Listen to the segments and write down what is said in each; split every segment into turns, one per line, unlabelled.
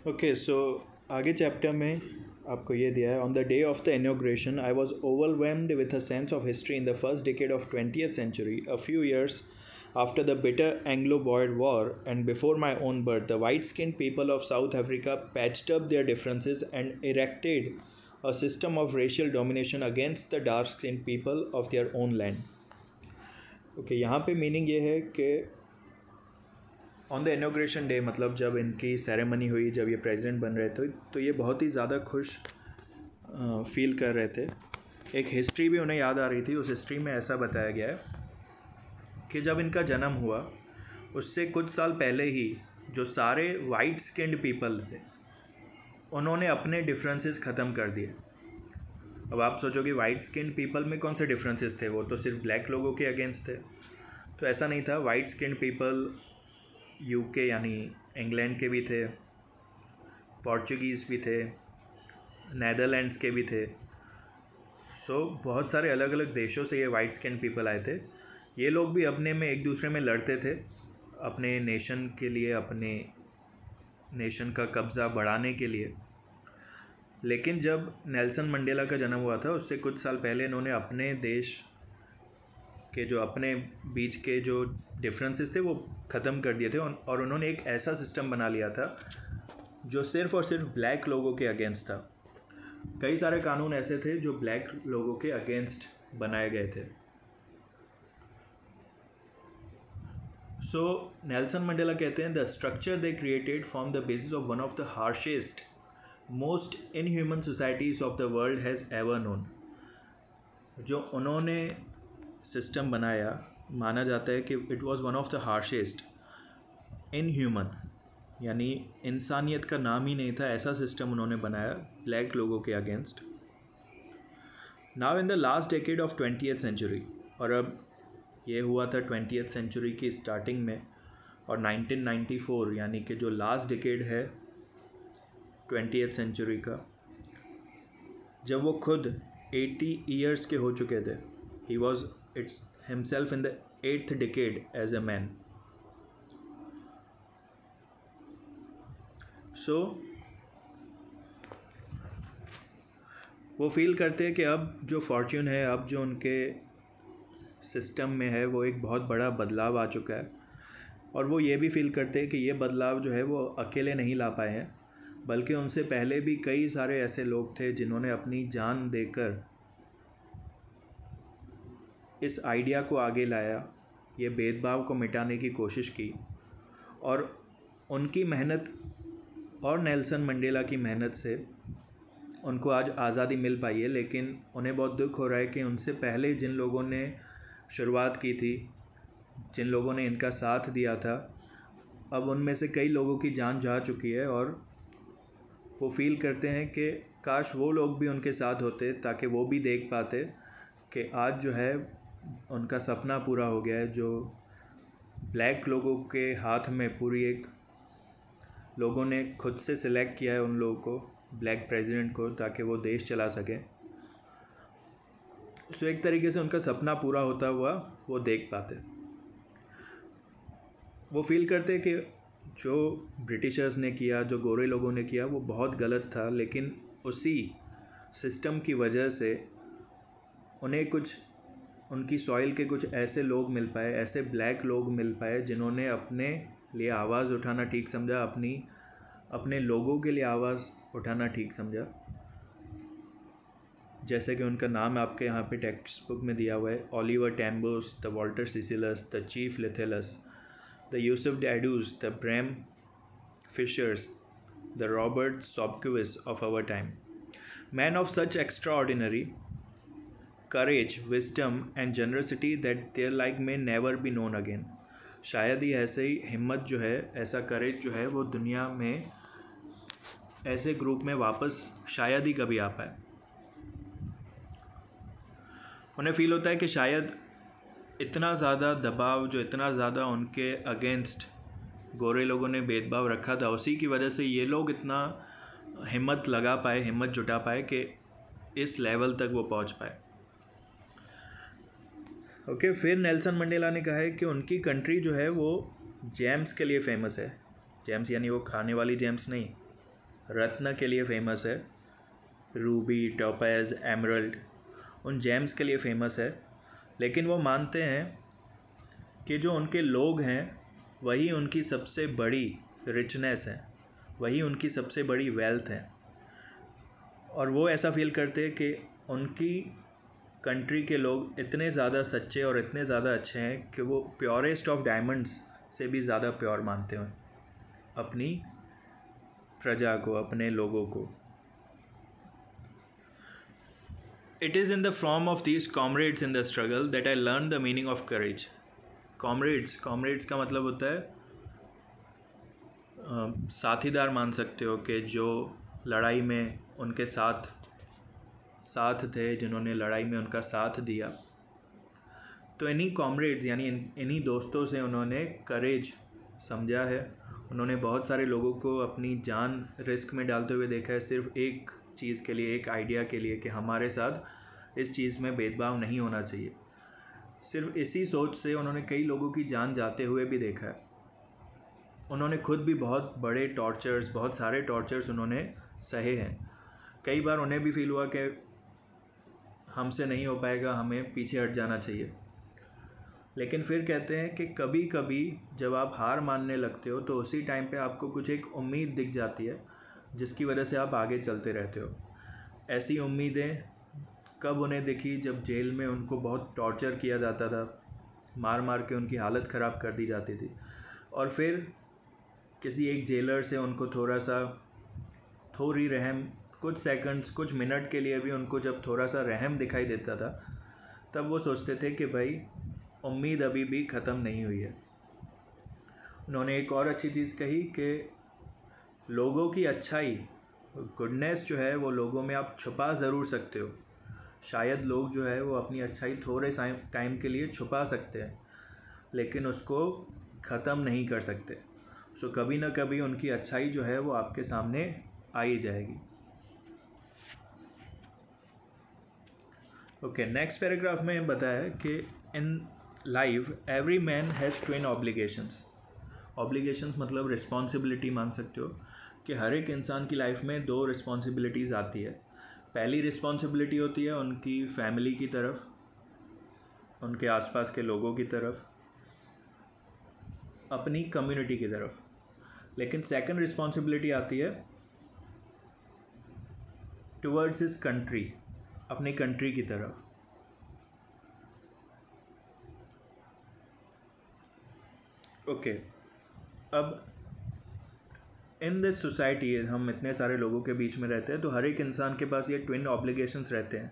Okay so आगे chapter में आपको ये दिया है, on the day of the inauguration I was overwhelmed with a sense of history in the first decade of 20th century, a few years after the bitter Anglo-Boer War and before my own birth. The white-skinned people of South Africa patched up their differences and erected a system of racial domination against the dark-skinned people of their own land. Okay यहाँ पे meaning ये है कि on the inauguration day, मतलब जब इनकी ceremony हुई, जब ये प्रेसिडेंट बन रहे थे, तो ये बहुत ही ज़्यादा खुश फील कर रहे थे। एक हिस्ट्री भी उन्हें याद आ रही थी। उस हिस्ट्री में ऐसा बताया गया है कि जब इनका जन्म हुआ उससे कुछ साल पहले ही जो सारे वाइट स्किन्ड पीपल थे उन्होंने अपने डिफरेंसेस ख़त्म कर दिए। अब आप सोचोगे वाइट स्किन्ड पीपल में कौन से डिफरेंसेस थे, वो तो सिर्फ ब्लैक लोगों के अगेंस्ट थे। तो ऐसा नहीं था। वाइट स्किन्ड पीपल यूके यानी इंग्लैंड के भी थे, पोर्चुगीज़ भी थे, नैदरलैंड्स के भी थे। सो बहुत सारे अलग अलग देशों से ये वाइट स्किन पीपल आए थे। ये लोग भी अपने में एक दूसरे में लड़ते थे अपने नेशन के लिए, अपने नेशन का कब्ज़ा बढ़ाने के लिए। लेकिन जब नेल्सन मंडेला का जन्म हुआ था उससे कुछ साल पहले इन्होंने अपने देश के जो अपने बीच के जो डिफरेंसेस थे वो ख़त्म कर दिए थे और उन्होंने एक ऐसा सिस्टम बना लिया था जो सिर्फ़ और सिर्फ ब्लैक लोगों के अगेंस्ट था। कई सारे कानून ऐसे थे जो ब्लैक लोगों के अगेंस्ट बनाए गए थे। सो नेल्सन मंडेला कहते हैं, the structure they created form the basis of one of the harshest most inhuman societies of the world has ever known. जो उन्होंने सिस्टम बनाया, माना जाता है कि it was one of the harshest, inhuman यानी इंसानियत का नाम ही नहीं था, ऐसा सिस्टम उन्होंने बनाया ब्लैक लोगों के against. Now in the last decade of 20th century, और अब ये हुआ था 20th century की स्टार्टिंग में, और 1994 यानी कि जो लास्ट डेकेड है 20th century का, जब वो खुद 80 years के हो चुके थे। He was it's himself in the 8th decade as a man. So वो फील करते हैं कि अब जो फॉर्च्यून है, अब जो उनके सिस्टम में है, वो एक बहुत बड़ा बदलाव आ चुका है। और वो ये भी फील करते हैं कि ये बदलाव जो है वो अकेले नहीं ला पाए हैं, बल्कि उनसे पहले भी कई सारे ऐसे लोग थे जिन्होंने अपनी जान देकर इस आइडिया को आगे लाया, ये भेदभाव को मिटाने की कोशिश की। और उनकी मेहनत और नेल्सन मंडेला की मेहनत से उनको आज आज़ादी मिल पाई है। लेकिन उन्हें बहुत दुख हो रहा है कि उनसे पहले जिन लोगों ने शुरुआत की थी, जिन लोगों ने इनका साथ दिया था, अब उनमें से कई लोगों की जान जा चुकी है। और वो फील करते हैं कि काश वो लोग भी उनके साथ होते, ताकि वो भी देख पाते कि आज जो है उनका सपना पूरा हो गया है। जो ब्लैक लोगों के हाथ में पूरी एक, लोगों ने खुद से सिलेक्ट किया है उन लोगों को, ब्लैक प्रेसिडेंट को, ताकि वो देश चला सके। सो एक तरीके से उनका सपना पूरा होता हुआ वो देख पाते। वो फील करते कि जो ब्रिटिशर्स ने किया, जो गोरे लोगों ने किया, वो बहुत गलत था। लेकिन उसी सिस्टम की वजह से उन्हें कुछ, उनकी सॉइल के कुछ ऐसे लोग मिल पाए, ऐसे ब्लैक लोग मिल पाए जिन्होंने अपने लिए आवाज़ उठाना ठीक समझा, अपने लोगों के लिए आवाज़ उठाना ठीक समझा। जैसे कि उनका नाम आपके यहाँ पे टेक्स्ट बुक में दिया हुआ है, Oliver Tambos, the Walter Sisulus, the Chief Luthulis, the Yusuf Dadoos, the Bram Fischers, the Robert Sobukwes of our time. Man of such extraordinary courage, wisdom and generosity that their like may never be known again. शायद ही ऐसे ही हिम्मत जो है, ऐसा करेज जो है, वो दुनिया में ऐसे ग्रुप में वापस शायद ही कभी आ पाए। उन्हें फील होता है कि शायद इतना ज़्यादा दबाव, जो इतना ज़्यादा उनके अगेंस्ट गोरे लोगों ने भेदभाव रखा था, उसी की वजह से ये लोग इतना हिम्मत लगा पाए, हिम्मत जुटा पाए कि इस लेवल तक वो पहुंच पाए। ओके, फिर नेल्सन मंडेला ने कहा है कि उनकी कंट्री जो है वो जैम्स के लिए फेमस है। जैम्स यानी वो खाने वाली जैम्स नहीं, रत्न के लिए फेमस है, रूबी, टोपैज, एमरल्ड, उन जेम्स के लिए फेमस है। लेकिन वो मानते हैं कि जो उनके लोग हैं वही उनकी सबसे बड़ी रिचनेस है, वही उनकी सबसे बड़ी वेल्थ है। और वो ऐसा फील करते हैं कि उनकी कंट्री के लोग इतने ज़्यादा सच्चे और इतने ज़्यादा अच्छे हैं कि वो प्योरेस्ट ऑफ डायमंड्स से भी ज़्यादा प्योर मानते हैं अपनी प्रजा को, अपने लोगों को। It is in the form of these comrades in the struggle that I learn the meaning of courage. Comrades का मतलब होता है साथीदार, मान सकते हो, कि जो लड़ाई में उनके साथ थे, जिन्होंने लड़ाई में उनका साथ दिया। तो इन्हीं कॉमरेड्स यानी इन्हीं दोस्तों से उन्होंने करेज समझा है। उन्होंने बहुत सारे लोगों को अपनी जान रिस्क में डालते हुए देखा है, सिर्फ एक चीज़ के लिए, एक आइडिया के लिए कि हमारे साथ इस चीज़ में भेदभाव नहीं होना चाहिए। सिर्फ इसी सोच से उन्होंने कई लोगों की जान जाते हुए भी देखा है। उन्होंने खुद भी बहुत बड़े टॉर्चर्स, बहुत सारे टॉर्चर्स उन्होंने सहे हैं। कई बार उन्हें भी फील हुआ कि हमसे नहीं हो पाएगा, हमें पीछे हट जाना चाहिए। लेकिन फिर कहते हैं कि कभी कभी जब आप हार मानने लगते हो तो उसी टाइम पे आपको कुछ एक उम्मीद दिख जाती है जिसकी वजह से आप आगे चलते रहते हो। ऐसी उम्मीदें कब उन्हें दिखी? जब जेल में उनको बहुत टॉर्चर किया जाता था, मार मार के उनकी हालत ख़राब कर दी जाती थी। और फिर किसी एक जेलर से उनको थोड़ी रहम, कुछ सेकंड्स, कुछ मिनट के लिए भी उनको जब थोड़ा सा रहम दिखाई देता था, तब वो सोचते थे कि भाई उम्मीद अभी भी ख़त्म नहीं हुई है। उन्होंने एक और अच्छी चीज़ कही कि लोगों की अच्छाई, गुडनेस जो है, वो लोगों में आप छुपा ज़रूर सकते हो। शायद लोग जो है वो अपनी अच्छाई थोड़े टाइम के लिए छुपा सकते हैं, लेकिन उसको ख़त्म नहीं कर सकते। सो कभी ना कभी उनकी अच्छाई जो है वो आपके सामने आ ही जाएगी। ओके, नेक्स्ट पैराग्राफ में बताया कि in life every man has twin obligations. Obligations मतलब रिस्पॉन्सिबिलिटी, मान सकते हो कि हर एक इंसान की लाइफ में दो रिस्पॉन्सिबिलिटीज़ आती है। पहली रिस्पॉन्सिबिलिटी होती है उनकी फैमिली की तरफ, उनके आसपास के लोगों की तरफ, अपनी कम्युनिटी की तरफ। लेकिन सेकंड रिस्पॉन्सिबिलिटी आती है टुवर्ड्स हिज कंट्री, अपनी कंट्री की तरफ। ओके, अब इन दिस सोसाइटी हम इतने सारे लोगों के बीच में रहते हैं, तो हर एक इंसान के पास ये ट्विन ऑब्लिगेशंस रहते हैं।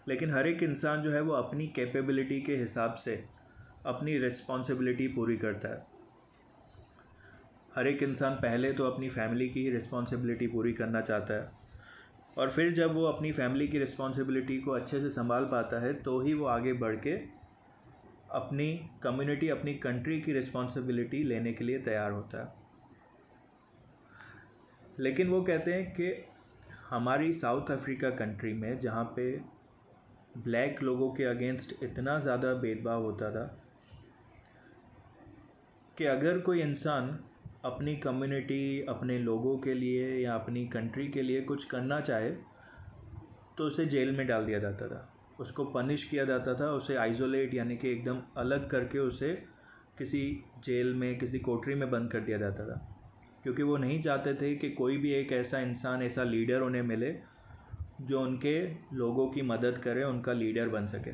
लेकिन हर एक इंसान जो है वो अपनी कैपेबिलिटी के हिसाब से अपनी रिस्पॉन्सिबिलिटी पूरी करता है। हर एक इंसान पहले तो अपनी फैमिली की रिस्पॉन्सिबिलिटी पूरी करना चाहता है, और फिर जब वो अपनी फैमिली की रिस्पॉन्सिबिलिटी को अच्छे से संभाल पाता है तो ही वो आगे बढ़ के अपनी कम्युनिटी, अपनी कंट्री की रिस्पॉन्सिबिलिटी लेने के लिए तैयार होता है। लेकिन वो कहते हैं कि हमारी साउथ अफ्रीका कंट्री में, जहाँ पे ब्लैक लोगों के अगेंस्ट इतना ज़्यादा भेदभाव होता था कि अगर कोई इंसान अपनी कम्युनिटी, अपने लोगों के लिए या अपनी कंट्री के लिए कुछ करना चाहे तो उसे जेल में डाल दिया जाता था, उसको पनिश किया जाता था, उसे आइसोलेट यानी कि एकदम अलग करके उसे किसी जेल में, किसी कोठरी में बंद कर दिया जाता था, क्योंकि वो नहीं चाहते थे कि कोई भी एक ऐसा इंसान, ऐसा लीडर उन्हें मिले जो उनके लोगों की मदद करे, उनका लीडर बन सके।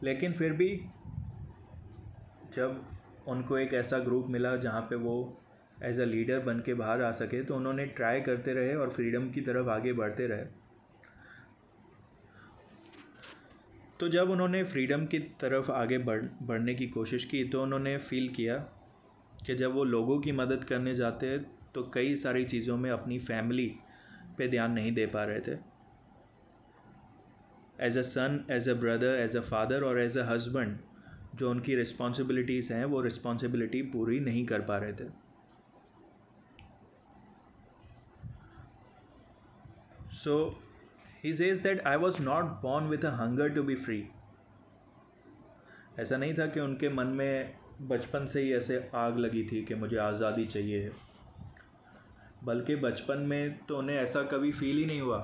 लेकिन फिर भी जब उनको एक ऐसा ग्रुप मिला जहाँ पे वो एज अ लीडर बन के बाहर आ सके, तो उन्होंने ट्राई करते रहे और फ्रीडम की तरफ आगे बढ़ते रहे। तो जब उन्होंने फ्रीडम की तरफ आगे बढ़ने की कोशिश की, तो उन्होंने फ़ील किया कि जब वो लोगों की मदद करने जाते हैं तो कई सारी चीज़ों में अपनी फैमिली पे ध्यान नहीं दे पा रहे थे। As a son, as a brother, as a father और एज अ हस्बैंड, जो उनकी रिस्पॉन्सिबिलिटीज़ हैं वो रिस्पॉन्सिबिलिटी पूरी नहीं कर पा रहे थे। So he says that I was not born with a hunger to be free. ऐसा नहीं था कि उनके मन में बचपन से ही ऐसे आग लगी थी कि मुझे आज़ादी चाहिए, बल्कि बचपन में तो उन्हें ऐसा कभी फील ही नहीं हुआ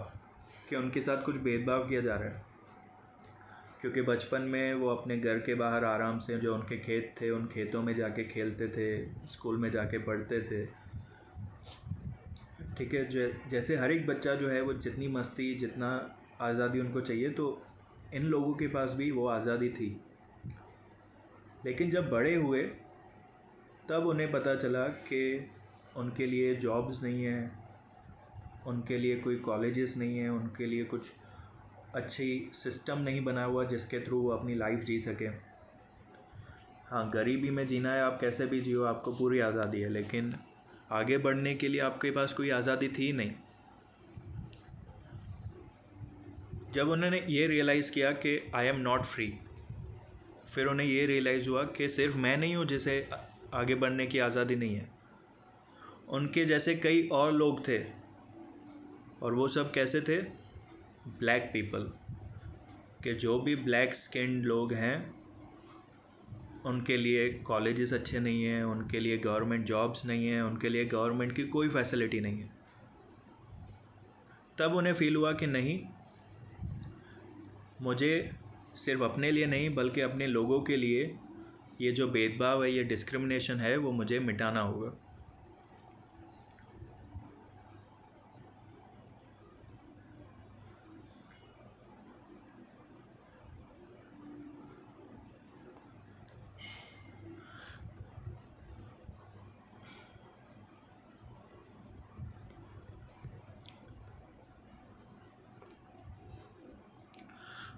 कि उनके साथ कुछ भेदभाव किया जा रहा है, क्योंकि बचपन में वो अपने घर के बाहर आराम से जो उनके खेत थे उन खेतों में जाके खेलते थे, स्कूल में जाके पढ़ते थे। ठीक है, जैसे हर एक बच्चा जो है वो जितनी मस्ती जितना आज़ादी उनको चाहिए, तो इन लोगों के पास भी वो आज़ादी थी। लेकिन जब बड़े हुए तब उन्हें पता चला कि उनके लिए जॉब्स नहीं है, उनके लिए कोई कॉलेजेस नहीं है, उनके लिए कुछ अच्छी सिस्टम नहीं बना हुआ जिसके थ्रू वो अपनी लाइफ जी सके। हाँ, गरीबी में जीना है, आप कैसे भी जियो, आपको पूरी आज़ादी है, लेकिन आगे बढ़ने के लिए आपके पास कोई आज़ादी थी नहीं। जब उन्होंने ये रियलाइज़ किया कि आई एम नॉट फ्री, फिर उन्हें ये रियलाइज़ हुआ कि सिर्फ मैं नहीं हूँ जिसे आगे बढ़ने की आज़ादी नहीं है। उनके जैसे कई और लोग थे, और वो सब कैसे थे? ब्लैक पीपल, कि जो भी ब्लैक स्किन्ड लोग हैं उनके लिए कॉलेजेस अच्छे नहीं हैं, उनके लिए गवर्नमेंट जॉब्स नहीं हैं, उनके लिए गवर्नमेंट की कोई फैसिलिटी नहीं है। तब उन्हें फ़ील हुआ कि नहीं, मुझे सिर्फ अपने लिए नहीं बल्कि अपने लोगों के लिए ये जो भेदभाव है, ये डिस्क्रिमिनेशन है, वो मुझे मिटाना होगा।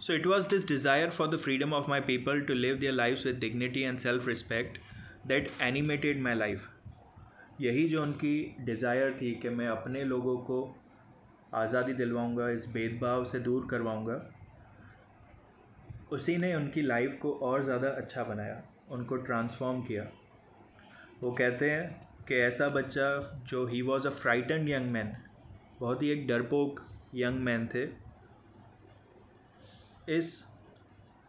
So it was this desire for the freedom of my people to live their lives with dignity and self-respect that animated my life. यही जो उनकी डिज़ायर थी कि मैं अपने लोगों को आज़ादी दिलवाऊंगा, इस भेदभाव से दूर करवाऊंगा, उसी ने उनकी लाइफ को और ज़्यादा अच्छा बनाया, उनको ट्रांसफॉर्म किया। वो कहते हैं कि ऐसा बच्चा जो he was a frightened young man, बहुत ही एक डरपोक यंग मैन थे, इस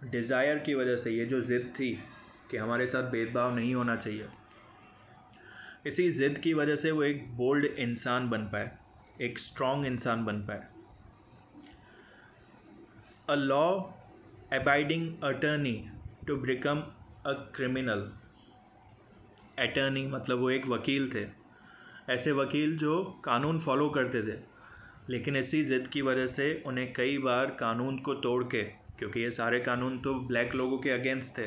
डिज़ायर की वजह से, ये जो ज़िद थी कि हमारे साथ भेदभाव नहीं होना चाहिए, इसी ज़िद की वजह से वो एक बोल्ड इंसान बन पाए, एक स्ट्रॉन्ग इंसान बन पाए। A law abiding attorney to become a criminal. Attorney मतलब वो एक वकील थे, ऐसे वकील जो कानून फॉलो करते थे, लेकिन इसी ज़िद की वजह से उन्हें कई बार कानून को तोड़ के, क्योंकि ये सारे कानून तो ब्लैक लोगों के अगेंस्ट थे,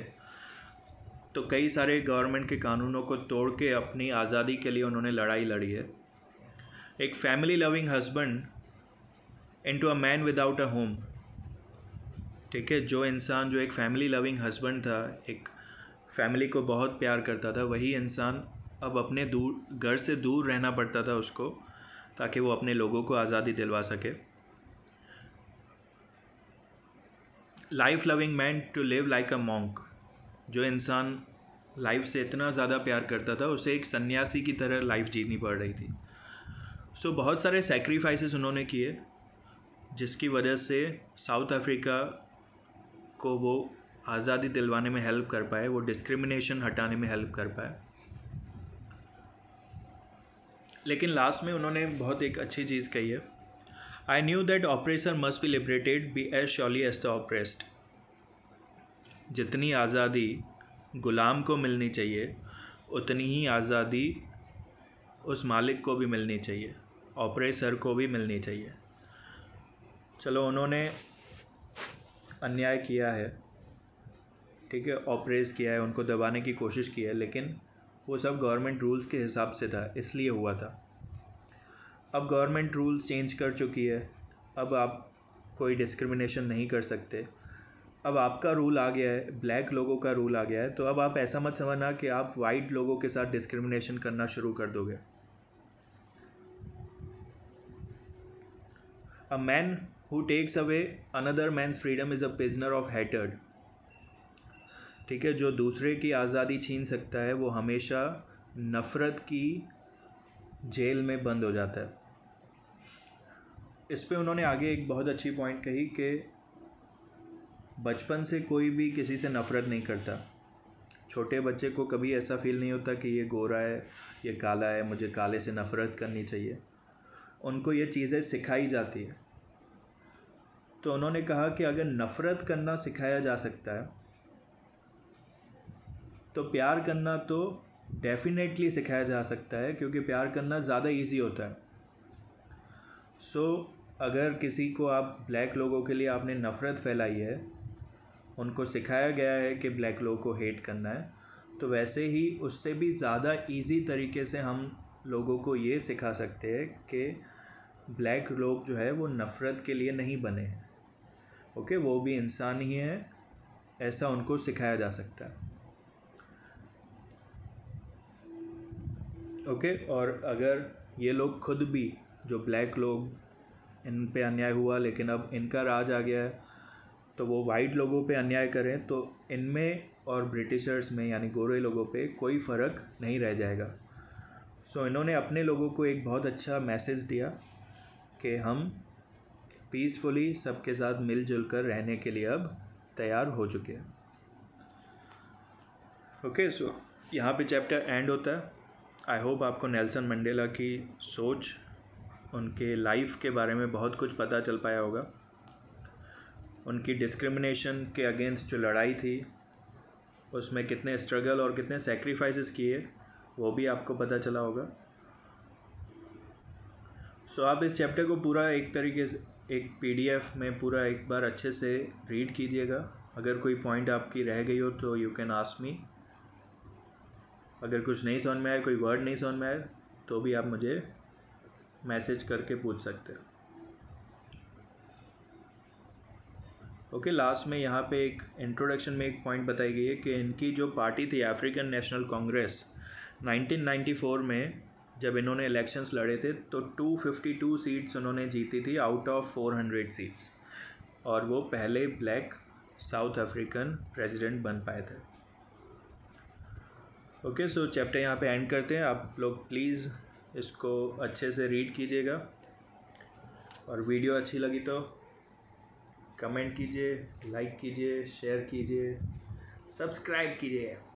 तो कई सारे गवर्नमेंट के कानूनों को तोड़ के अपनी आज़ादी के लिए उन्होंने लड़ाई लड़ी है। एक family loving husband into a man without a home. ठीक है, जो इंसान जो एक फैमिली लविंग हस्बैंड था, एक फैमिली को बहुत प्यार करता था, वही इंसान अब अपने घर से दूर रहना पड़ता था उसको, ताकि वो अपने लोगों को आज़ादी दिलवा सके। Life loving man to live like a monk. जो इंसान लाइफ से इतना ज़्यादा प्यार करता था, उसे एक सन्यासी की तरह लाइफ जीनी पड़ रही थी। सो बहुत सारे सेक्रीफाइसेस उन्होंने किए, जिसकी वजह से साउथ अफ्रीका को वो आज़ादी दिलवाने में हेल्प कर पाए, वो डिस्क्रिमिनेशन हटाने में हेल्प कर पाए। लेकिन लास्ट में उन्होंने बहुत एक अच्छी चीज़ कही है, I knew that oppressor must be liberated be as surely as the oppressed. जितनी आज़ादी ग़ुलाम को मिलनी चाहिए, उतनी ही आज़ादी उस मालिक को भी मिलनी चाहिए, ऑपरेसर को भी मिलनी चाहिए। चलो, उन्होंने अन्याय किया है, ठीक है, ऑपरेस किया है, उनको दबाने की कोशिश की है, लेकिन वो सब गवर्नमेंट रूल्स के हिसाब से था, इसलिए हुआ था। अब गवर्नमेंट रूल्स चेंज कर चुकी है, अब आप कोई डिस्क्रिमिनेशन नहीं कर सकते। अब आपका रूल आ गया है, ब्लैक लोगों का रूल आ गया है, तो अब आप ऐसा मत समझना कि आप वाइट लोगों के साथ डिस्क्रिमिनेशन करना शुरू कर दोगे। A man who takes away another man's freedom is a prisoner of hatred. ठीक है, जो दूसरे की आज़ादी छीन सकता है वो हमेशा नफ़रत की जेल में बंद हो जाता है। इस पे उन्होंने आगे एक बहुत अच्छी पॉइंट कही कि बचपन से कोई भी किसी से नफ़रत नहीं करता, छोटे बच्चे को कभी ऐसा फील नहीं होता कि ये गोरा है, ये काला है, मुझे काले से नफ़रत करनी चाहिए। उनको ये चीज़ें सिखाई जाती है। तो उन्होंने कहा कि अगर नफ़रत करना सिखाया जा सकता है तो प्यार करना तो डेफिनेटली सिखाया जा सकता है, क्योंकि प्यार करना ज़्यादा इजी होता है। अगर किसी को आप ब्लैक लोगों के लिए आपने नफ़रत फैलाई है, उनको सिखाया गया है कि ब्लैक लोगों को हेट करना है, तो वैसे ही उससे भी ज़्यादा इजी तरीके से हम लोगों को ये सिखा सकते हैं कि ब्लैक लोग जो है वो नफ़रत के लिए नहीं बने हैं। ओके, वो भी इंसान ही है, ऐसा उनको सिखाया जा सकता है। ओके, और अगर ये लोग खुद भी, जो ब्लैक लोग, इन पे अन्याय हुआ लेकिन अब इनका राज आ गया है, तो वो वाइट लोगों पे अन्याय करें तो इनमें और ब्रिटिशर्स में यानी गोरे लोगों पे कोई फ़र्क नहीं रह जाएगा। इन्होंने अपने लोगों को एक बहुत अच्छा मैसेज दिया कि हम पीसफुली सबके साथ मिलजुल कर रहने के लिए अब तैयार हो चुके हैं। ओके, यहाँ पे चैप्टर एंड होता है। आई होप आपको नेल्सन मंडेला की सोच, उनके लाइफ के बारे में बहुत कुछ पता चल पाया होगा। उनकी डिस्क्रिमिनेशन के अगेंस्ट जो लड़ाई थी उसमें कितने स्ट्रगल और कितने सेक्रीफाइसेस किए वो भी आपको पता चला होगा। आप इस चैप्टर को पूरा एक तरीके से एक PDF में पूरा एक बार अच्छे से रीड कीजिएगा। अगर कोई पॉइंट आपकी रह गई हो तो यू कैन आस्क मी। अगर कुछ नहीं समझ में आए, कोई वर्ड नहीं समझ में आए, तो भी आप मुझे मैसेज करके पूछ सकते हो। ओके, लास्ट में यहाँ पे एक इंट्रोडक्शन में एक पॉइंट बताई गई है कि इनकी जो पार्टी थी अफ्रीकन नेशनल कांग्रेस, 1994 में जब इन्होंने इलेक्शंस लड़े थे तो 252 सीट्स उन्होंने जीती थी आउट ऑफ 400 सीट्स, और वो पहले ब्लैक साउथ अफ्रीकन प्रेसिडेंट बन पाए थे। ओके, चैप्टर यहाँ पे एंड करते हैं। आप लोग प्लीज़ इसको अच्छे से रीड कीजिएगा, और वीडियो अच्छी लगी तो कमेंट कीजिए, लाइक कीजिए, शेयर कीजिए, सब्सक्राइब कीजिए।